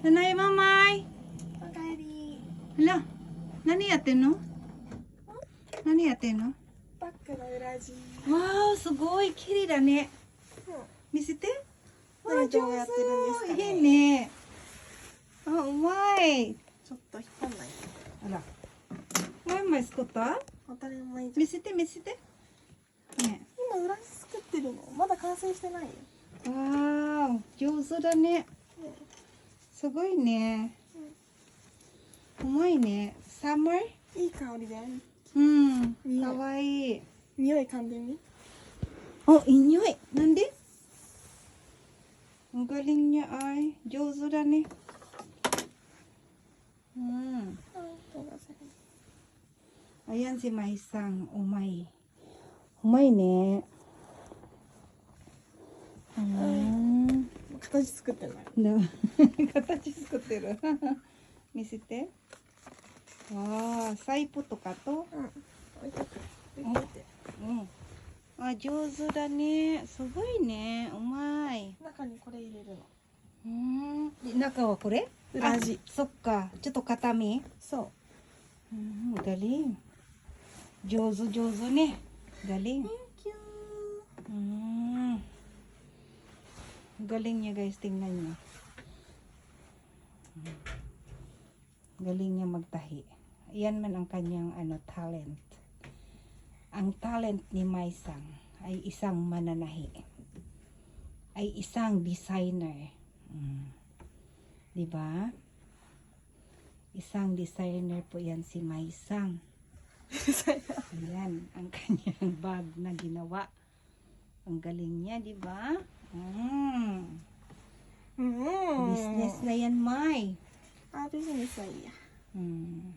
ただいままい。おかえり。あら、何やってんの？何やってんの？バッグの裏地。わー、すごい綺麗だね。うん。見せて。わ何ー、上どうやってるんですかね。手。いいね。あ、うまい。ちょっと引っ張んない。あら。何枚作った？当たり前じゃん。見せて見せて。ね。今裏地作ってるの。まだ完成してないよ。わー、上手だね。すごいね。うまいね。サマー？いい香りで。うん。匂いかわいい。匂い噛んでみ。Oh,いい匂い。なんで？Ang galing niya ay. 上手だね。Mm. あ、ごめんなさい。 Ayan si Mai Sang. Umay. Umay ne. 形作ってない。な形作ってる。見せて。わあ、サイポとかと。うん。置いとく。置いといて。うん。あ、上手だね。すごいね。うまい。中にこれ入れるの。中はこれ？裏地。そっか。ちょっと固め。そgaling. 上手上手ね。galing. う。Thank you. Galing niya guys, tingnan niyo. Galing niya magtahi. Yan man ang kanyang talent. Ang talent ni Mai Sang ay isang mananahi. Ay isang designer. 'Di ba? Isang designer po 'yan si Mai Sang. Ayan ang kanyang bag na ginawa. Ang galing niya, 'di ba? Business na 'yan, Mai. Ah, business はいいや。Hmm.